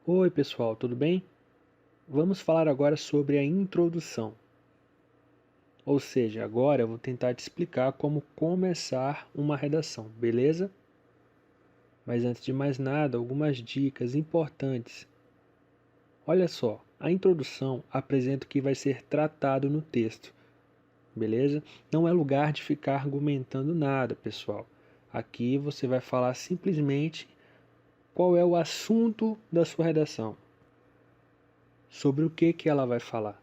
Oi, pessoal, tudo bem? Vamos falar agora sobre a introdução. Ou seja, agora eu vou tentar te explicar como começar uma redação, beleza? Mas antes de mais nada, algumas dicas importantes. Olha só, a introdução apresenta o que vai ser tratado no texto, beleza? Não é lugar de ficar argumentando nada, pessoal. Aqui você vai falar simplesmente qual é o assunto da sua redação, sobre o que ela vai falar.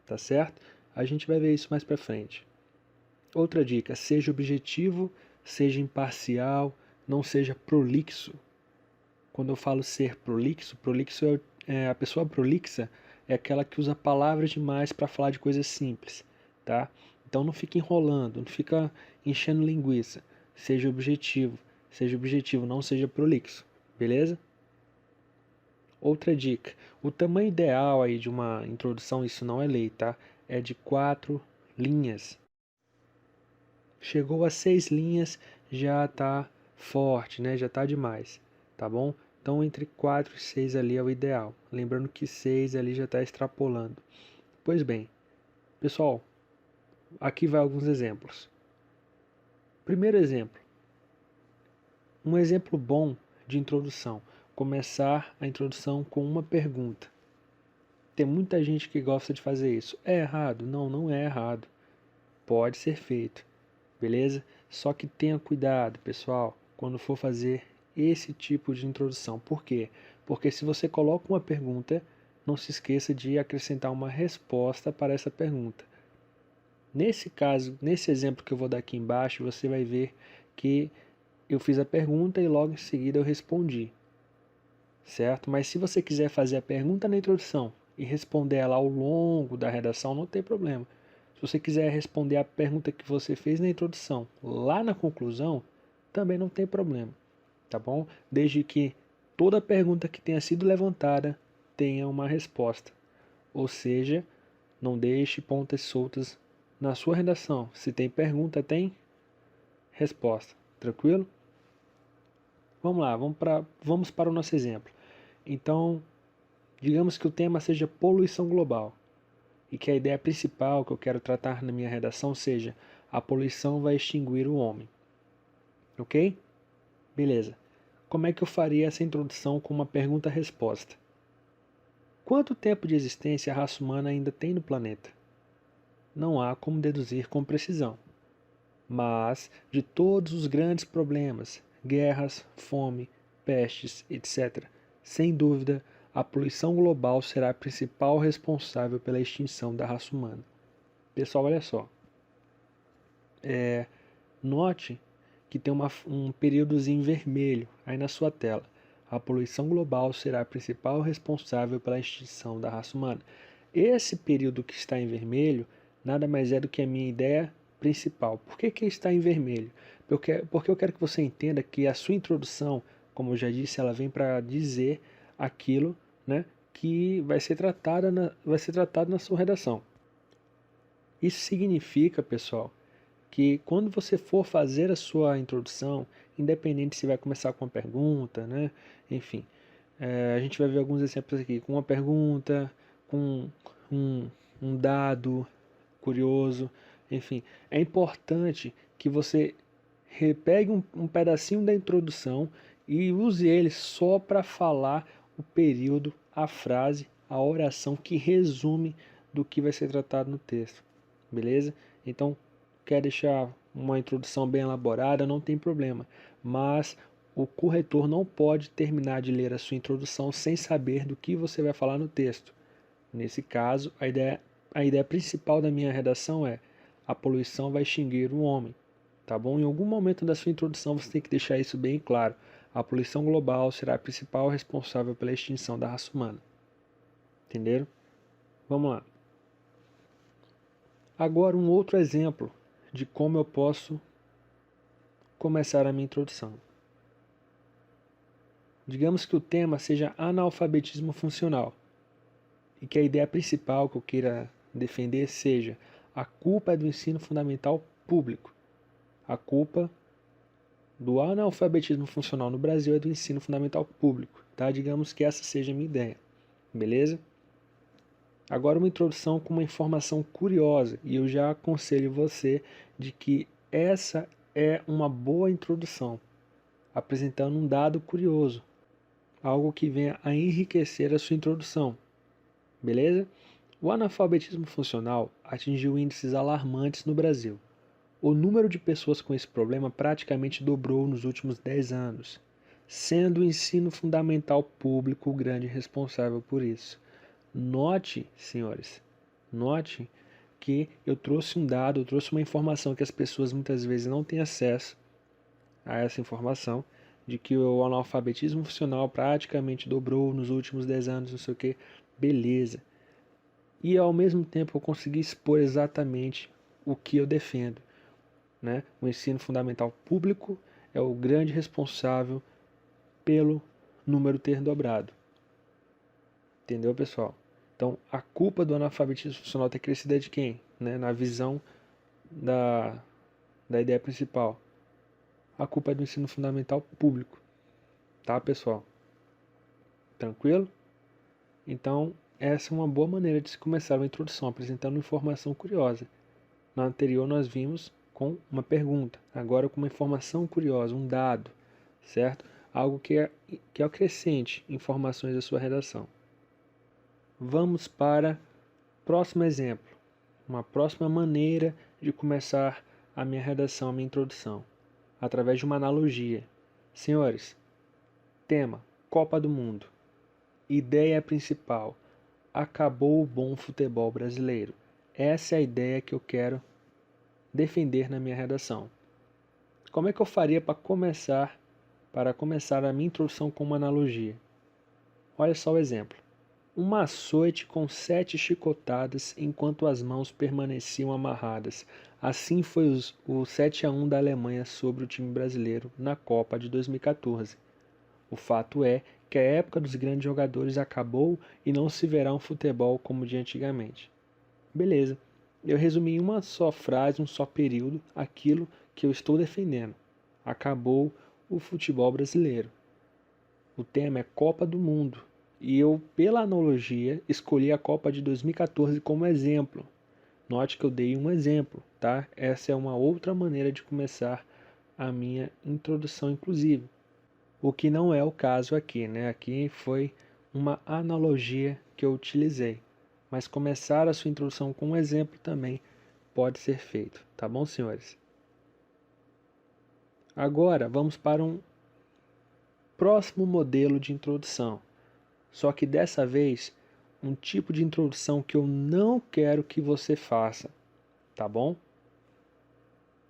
Tá certo? A gente vai ver isso mais para frente. Outra dica, seja objetivo, seja imparcial, não seja prolixo. Quando eu falo ser prolixo, a pessoa prolixa é aquela que usa palavras demais para falar de coisas simples, tá? Então não fica enrolando, não fica enchendo linguiça. Seja objetivo, não seja prolixo, beleza? Outra dica, o tamanho ideal aí de uma introdução, isso não é lei, tá? É de 4 linhas. Chegou a 6 linhas, já está forte, né? Já está demais, tá bom? Então entre 4 e 6 ali é o ideal. Lembrando que 6 ali já está extrapolando. Pois bem, pessoal, aqui vai alguns exemplos. Primeiro exemplo, um exemplo bom de introdução. Começar a introdução com uma pergunta. Tem muita gente que gosta de fazer isso. É errado? Não, não é errado. Pode ser feito, beleza? Só que tenha cuidado, pessoal, quando for fazer esse tipo de introdução. Por quê? Porque se você coloca uma pergunta, não se esqueça de acrescentar uma resposta para essa pergunta. Nesse caso, nesse exemplo que eu vou dar aqui embaixo, você vai ver que eu fiz a pergunta e logo em seguida eu respondi, certo? Mas se você quiser fazer a pergunta na introdução e responder ela ao longo da redação, não tem problema. Se você quiser responder a pergunta que você fez na introdução lá na conclusão, também não tem problema, tá bom? Desde que toda pergunta que tenha sido levantada tenha uma resposta. Ou seja, não deixe pontas soltas na sua redação. Se tem pergunta, tem resposta. Tranquilo? Vamos lá, vamos para o nosso exemplo. Então, digamos que o tema seja poluição global e que a ideia principal que eu quero tratar na minha redação seja a poluição vai extinguir o homem. Ok? Beleza. Como é que eu faria essa introdução com uma pergunta-resposta? Quanto tempo de existência a raça humana ainda tem no planeta? Não há como deduzir com precisão. Mas, de todos os grandes problemas, guerras, fome, pestes, etc., sem dúvida, a poluição global será a principal responsável pela extinção da raça humana. Pessoal, olha só. Note que tem um períodozinho vermelho aí na sua tela. A poluição global será a principal responsável pela extinção da raça humana. Esse período que está em vermelho nada mais é do que a minha ideia principal. Por que está em vermelho? Porque eu quero que você entenda que a sua introdução, como eu já disse, ela vem para dizer aquilo, né, que vai ser tratado na sua redação. Isso significa, pessoal, que quando você for fazer a sua introdução, independente se vai começar com uma pergunta, né? Enfim, a gente vai ver alguns exemplos aqui, com uma pergunta, com um, um dado curioso, enfim. É importante que você pegue um pedacinho da introdução e use ele só para falar o período, a frase, a oração que resume do que vai ser tratado no texto, beleza? Então, quer deixar uma introdução bem elaborada, não tem problema, mas o corretor não pode terminar de ler a sua introdução sem saber do que você vai falar no texto. Nesse caso, a ideia principal da minha redação é: a poluição vai extinguir o homem, tá bom? Em algum momento da sua introdução você tem que deixar isso bem claro. A poluição global será a principal responsável pela extinção da raça humana. Entenderam? Vamos lá. Agora um outro exemplo de como eu posso começar a minha introdução. Digamos que o tema seja analfabetismo funcional e que a ideia principal que eu queira defender seja: a culpa é do ensino fundamental público. A culpa do analfabetismo funcional no Brasil é do ensino fundamental público, tá? Digamos que essa seja a minha ideia, beleza? Agora uma introdução com uma informação curiosa, e eu já aconselho você de que essa é uma boa introdução, apresentando um dado curioso, algo que venha a enriquecer a sua introdução, beleza? O analfabetismo funcional atingiu índices alarmantes no Brasil. O número de pessoas com esse problema praticamente dobrou nos últimos 10 anos, sendo o ensino fundamental público o grande responsável por isso. Note, senhores, note que eu trouxe um dado, eu trouxe uma informação que as pessoas muitas vezes não têm acesso a essa informação, de que o analfabetismo funcional praticamente dobrou nos últimos 10 anos, não sei o que, beleza. E ao mesmo tempo eu consegui expor exatamente o que eu defendo. Né? O ensino fundamental público é o grande responsável pelo número ter dobrado. Entendeu, pessoal? Então, a culpa do analfabetismo funcional ter crescido é de quem? Né? Na visão da ideia principal. A culpa é do ensino fundamental público. Tá, pessoal? Tranquilo? Então, essa é uma boa maneira de se começar uma introdução, apresentando informação curiosa. Na anterior, nós vimos com uma pergunta, agora com uma informação curiosa, um dado, certo? Algo que acrescente informações à sua redação. Vamos para o próximo exemplo, uma próxima maneira de começar a minha redação, a minha introdução, através de uma analogia. Senhores, tema, Copa do Mundo. Ideia principal, acabou o bom futebol brasileiro. Essa é a ideia que eu quero defender na minha redação. Como é que eu faria para começar a minha introdução com uma analogia? Olha só o exemplo. Um açoite com 7 chicotadas enquanto as mãos permaneciam amarradas. Assim foi o 7-1 da Alemanha sobre o time brasileiro na Copa de 2014. O fato é que a época dos grandes jogadores acabou e não se verá um futebol como de antigamente. Beleza. Eu resumi em uma só frase, um só período, aquilo que eu estou defendendo. Acabou o futebol brasileiro. O tema é Copa do Mundo. E eu, pela analogia, escolhi a Copa de 2014 como exemplo. Note que eu dei um exemplo, tá? Essa é uma outra maneira de começar a minha introdução, inclusive. O que não é o caso aqui, né? Aqui foi uma analogia que eu utilizei. Mas começar a sua introdução com um exemplo também pode ser feito, tá bom, senhores? Agora vamos para um próximo modelo de introdução. Só que dessa vez, um tipo de introdução que eu não quero que você faça, tá bom?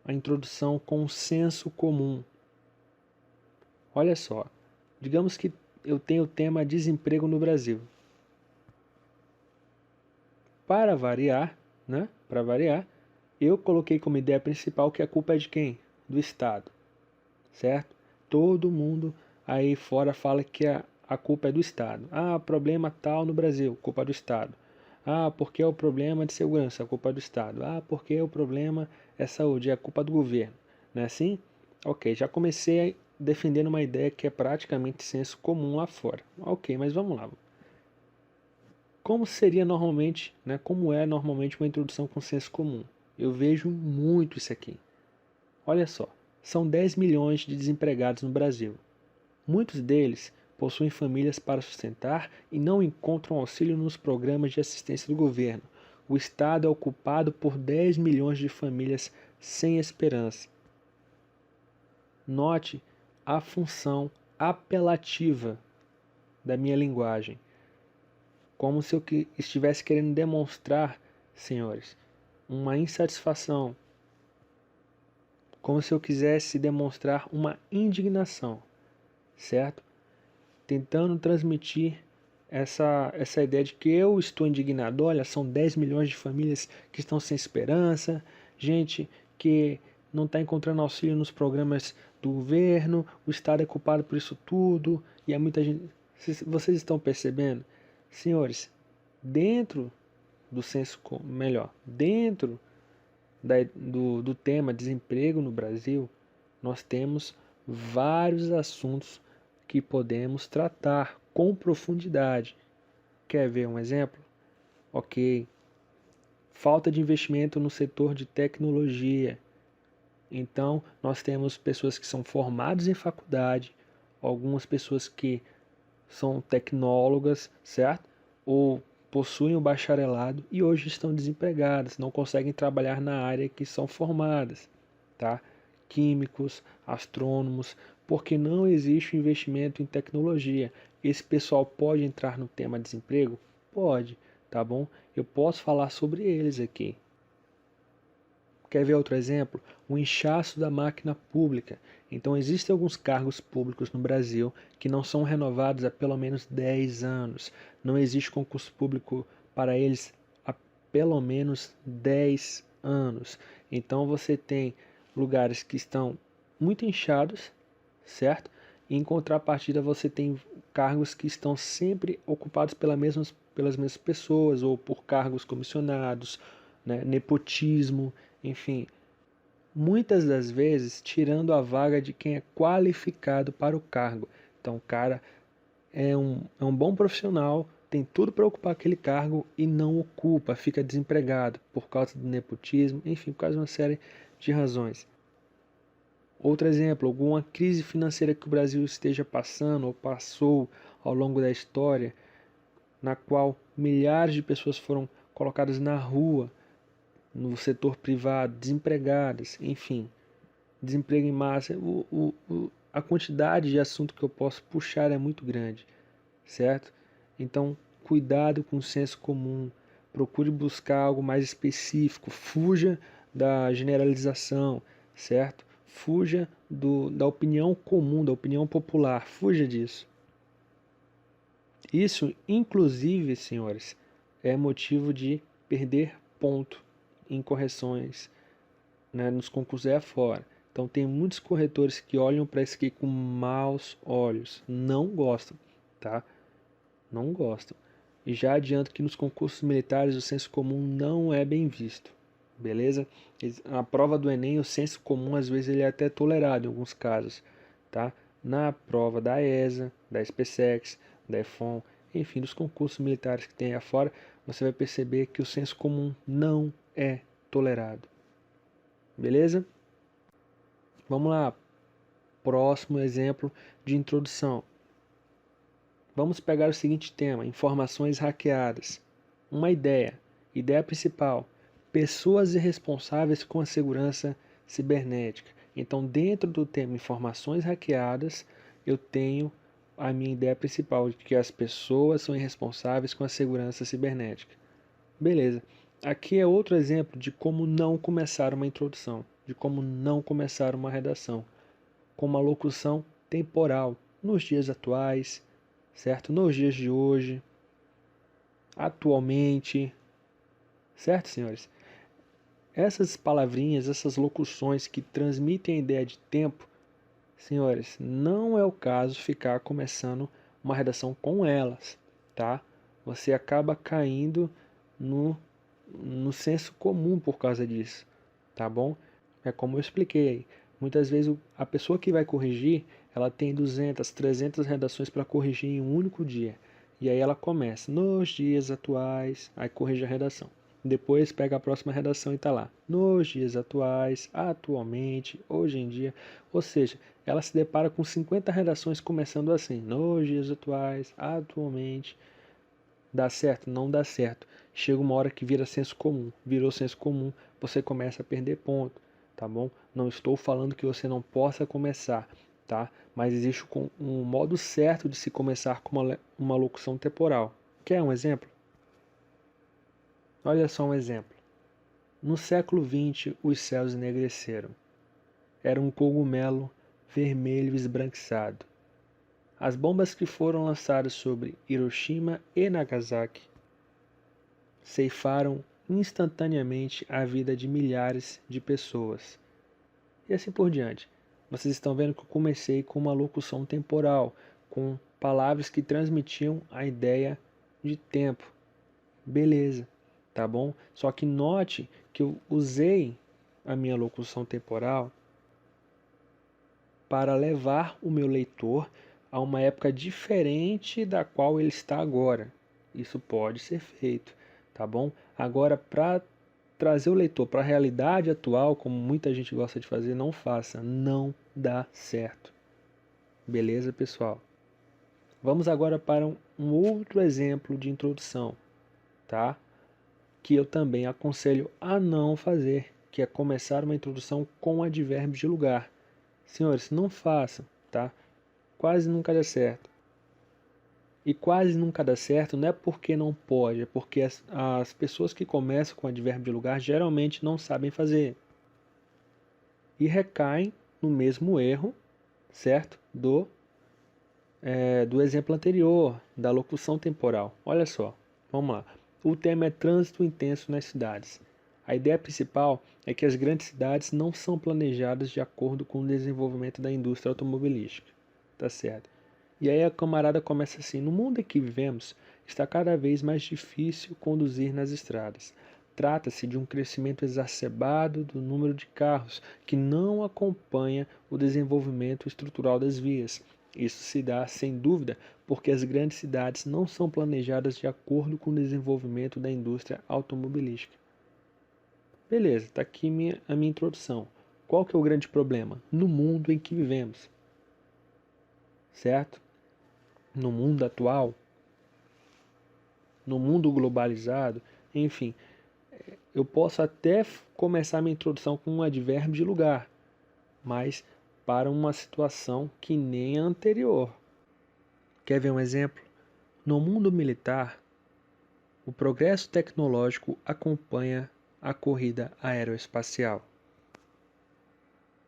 A introdução com senso comum. Olha só, digamos que eu tenho o tema desemprego no Brasil. Para variar, né? Para variar, eu coloquei como ideia principal que a culpa é de quem? Do Estado, certo? Todo mundo aí fora fala que a culpa é do Estado. Ah, problema tal no Brasil, culpa do Estado. Ah, porque é o problema de segurança, a culpa é do Estado. Ah, porque o problema é saúde, é a culpa do governo. Não é assim? Ok, já comecei defendendo uma ideia que é praticamente senso comum lá fora. Ok, mas vamos lá. Como seria normalmente, né, como é normalmente uma introdução com senso comum? Eu vejo muito isso aqui. Olha só, são 10 milhões de desempregados no Brasil. Muitos deles possuem famílias para sustentar e não encontram auxílio nos programas de assistência do governo. O Estado é ocupado por 10 milhões de famílias sem esperança. Note a função apelativa da minha linguagem. Como se eu estivesse querendo demonstrar, senhores, uma insatisfação. Como se eu quisesse demonstrar uma indignação, certo? Tentando transmitir essa ideia de que eu estou indignado. Olha, são 10 milhões de famílias que estão sem esperança, gente que não está encontrando auxílio nos programas do governo, o Estado é culpado por isso tudo, e há muita gente. Vocês estão percebendo? Senhores, dentro do senso, dentro do tema desemprego no Brasil, nós temos vários assuntos que podemos tratar com profundidade. Quer ver um exemplo? Ok. Falta de investimento no setor de tecnologia. Então, nós temos pessoas que são formadas em faculdade, algumas pessoas que são tecnólogas, certo? Ou possuem o bacharelado e hoje estão desempregadas, não conseguem trabalhar na área que são formadas, tá? Químicos, astrônomos, porque não existe investimento em tecnologia. Esse pessoal pode entrar no tema desemprego? Pode, tá bom? Eu posso falar sobre eles aqui. Quer ver outro exemplo? O inchaço da máquina pública. Então, existem alguns cargos públicos no Brasil que não são renovados há pelo menos 10 anos. Não existe concurso público para eles há pelo menos 10 anos. Então, você tem lugares que estão muito inchados, certo? E em contrapartida, você tem cargos que estão sempre ocupados pelas mesmas pessoas ou por cargos comissionados, né? Nepotismo, enfim, muitas das vezes tirando a vaga de quem é qualificado para o cargo. Então, o cara é um bom profissional, tem tudo para ocupar aquele cargo e não ocupa, fica desempregado por causa do nepotismo, enfim, por causa de uma série de razões. Outro exemplo, alguma crise financeira que o Brasil esteja passando ou passou ao longo da história, na qual milhares de pessoas foram colocadas na rua, no setor privado, desempregadas, enfim, desemprego em massa. A quantidade de assunto que eu posso puxar é muito grande, certo? Então, cuidado com o senso comum, procure buscar algo mais específico, fuja da generalização, certo? Fuja da opinião comum, da opinião popular, fuja disso. Isso, inclusive, senhores, é motivo de perder ponto em correções, né, nos concursos é afora. Então tem muitos corretores que olham para isso aqui com maus olhos, não gostam, tá? Não gostam. E já adianto que nos concursos militares o senso comum não é bem visto, beleza? Na prova do Enem o senso comum às vezes ele é até tolerado em alguns casos, tá? Na prova da ESA, da SpaceX, da EFON, enfim, dos concursos militares que tem aí afora, você vai perceber que o senso comum não é tolerado. Beleza? Vamos lá. Próximo exemplo de introdução. Vamos pegar o seguinte tema: informações hackeadas. Uma ideia. Ideia principal: pessoas irresponsáveis com a segurança cibernética. Então, dentro do tema informações hackeadas, eu tenho a minha ideia principal de que as pessoas são irresponsáveis com a segurança cibernética. Beleza. Aqui é outro exemplo de como não começar uma introdução, de como não começar uma redação, com uma locução temporal, nos dias atuais, certo? Nos dias de hoje, atualmente, certo, senhores? Essas palavrinhas, essas locuções que transmitem a ideia de tempo, senhores, não é o caso ficar começando uma redação com elas, tá? Você acaba caindo no senso comum por causa disso, tá bom? É como eu expliquei, muitas vezes a pessoa que vai corrigir, ela tem 200, 300 redações para corrigir em um único dia. E aí ela começa, nos dias atuais, aí corrige a redação. Depois pega a próxima redação e está lá, nos dias atuais, atualmente, hoje em dia. Ou seja, ela se depara com 50 redações começando assim, nos dias atuais, atualmente. Dá certo? Não dá certo. Chega uma hora que vira senso comum. Virou senso comum, você começa a perder ponto, tá bom? Não estou falando que você não possa começar, tá? Mas existe um modo certo de se começar com uma locução temporal. Quer um exemplo? Olha só um exemplo. No século XX, os céus enegreceram. Era um cogumelo vermelho esbranquiçado. As bombas que foram lançadas sobre Hiroshima e Nagasaki ceifaram instantaneamente a vida de milhares de pessoas. E assim por diante. Vocês estão vendo que eu comecei com uma locução temporal, com palavras que transmitiam a ideia de tempo. Beleza, tá bom? Só que note que eu usei a minha locução temporal para levar o meu leitor a uma época diferente da qual ele está agora. Isso pode ser feito, tá bom? Agora, para trazer o leitor para a realidade atual, como muita gente gosta de fazer, não faça, não dá certo. Beleza, pessoal? Vamos agora para um outro exemplo de introdução, tá? Que eu também aconselho a não fazer, que é começar uma introdução com advérbio de lugar. Senhores, não façam, tá? Quase nunca dá certo. E quase nunca dá certo não é porque não pode, é porque as pessoas que começam com advérbio de lugar geralmente não sabem fazer. E recaem no mesmo erro, certo? Do exemplo anterior, da locução temporal. Olha só, vamos lá. O tema é trânsito intenso nas cidades. A ideia principal é que as grandes cidades não são planejadas de acordo com o desenvolvimento da indústria automobilística. Tá certo? E aí a camarada começa assim: no mundo em que vivemos, está cada vez mais difícil conduzir nas estradas. Trata-se de um crescimento exacerbado do número de carros que não acompanha o desenvolvimento estrutural das vias. Isso se dá, sem dúvida, porque as grandes cidades não são planejadas de acordo com o desenvolvimento da indústria automobilística. Beleza, está aqui a minha introdução. Qual que é o grande problema? No mundo em que vivemos, certo? No mundo atual, no mundo globalizado, enfim, eu posso até começar minha introdução com um advérbio de lugar, mas para uma situação que nem a anterior. Quer ver um exemplo? No mundo militar, o progresso tecnológico acompanha a corrida aeroespacial.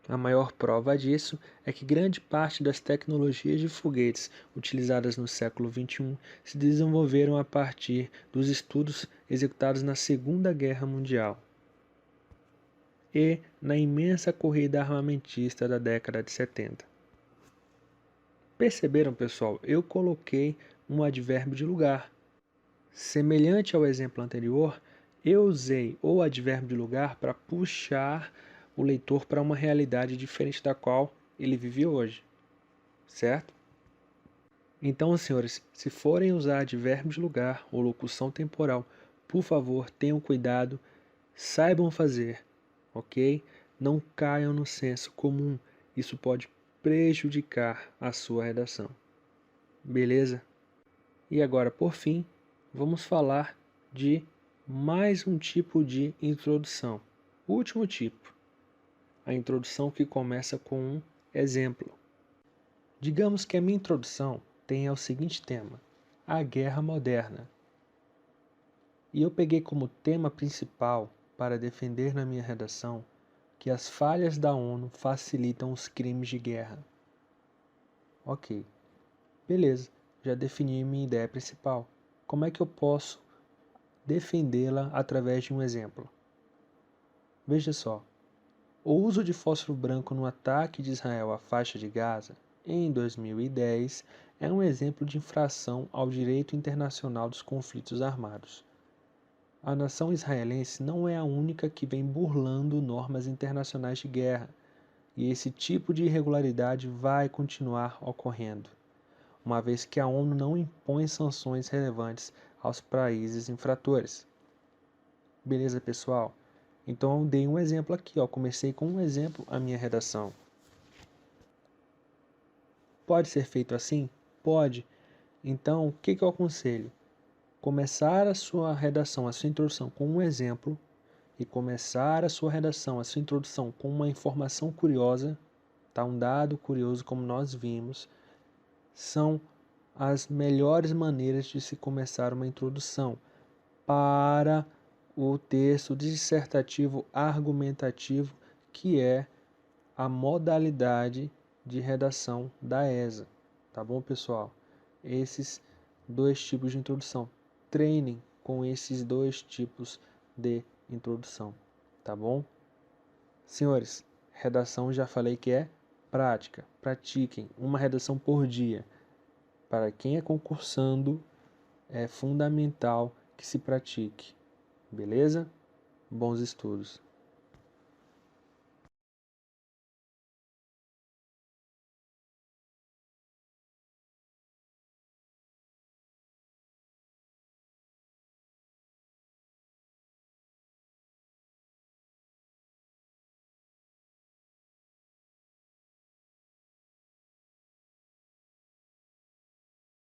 A maior prova disso é que grande parte das tecnologias de foguetes utilizadas no século XXI se desenvolveram a partir dos estudos executados na Segunda Guerra Mundial e na imensa corrida armamentista da década de 70. Perceberam, pessoal? Eu coloquei um advérbio de lugar. Semelhante ao exemplo anterior, eu usei o advérbio de lugar para puxar o leitor para uma realidade diferente da qual ele vive hoje, certo? Então, senhores, se forem usar advérbio de lugar ou locução temporal, por favor, tenham cuidado, saibam fazer, ok? Não caiam no senso comum, isso pode prejudicar a sua redação. Beleza? E agora, por fim, vamos falar de mais um tipo de introdução. O último tipo, a introdução que começa com um exemplo. Digamos que a minha introdução tenha o seguinte tema: a guerra moderna. E eu peguei como tema principal para defender na minha redação que as falhas da ONU facilitam os crimes de guerra. Ok, beleza, já defini minha ideia principal. Como é que eu posso defendê-la através de um exemplo? Veja só, o uso de fósforo branco no ataque de Israel à faixa de Gaza em 2010 é um exemplo de infração ao direito internacional dos conflitos armados. A nação israelense não é a única que vem burlando normas internacionais de guerra, e esse tipo de irregularidade vai continuar ocorrendo, uma vez que a ONU não impõe sanções relevantes aos países infratores. Beleza, pessoal? Então eu dei um exemplo aqui, ó. Comecei com um exemplo a minha redação. Pode ser feito assim? Pode. Então, o que eu aconselho? Começar a sua redação, a sua introdução com um exemplo e começar a sua redação, a sua introdução com uma informação curiosa, tá? Um dado curioso como nós vimos, são as melhores maneiras de se começar uma introdução para o texto dissertativo argumentativo, que é a modalidade de redação da ESA. Tá bom, pessoal? Esses dois tipos de introdução. Treinem com esses dois tipos de introdução. Tá bom? Senhores, redação já falei que é prática. Pratiquem uma redação por dia. Para quem é concursando, é fundamental que se pratique. Beleza? Bons estudos.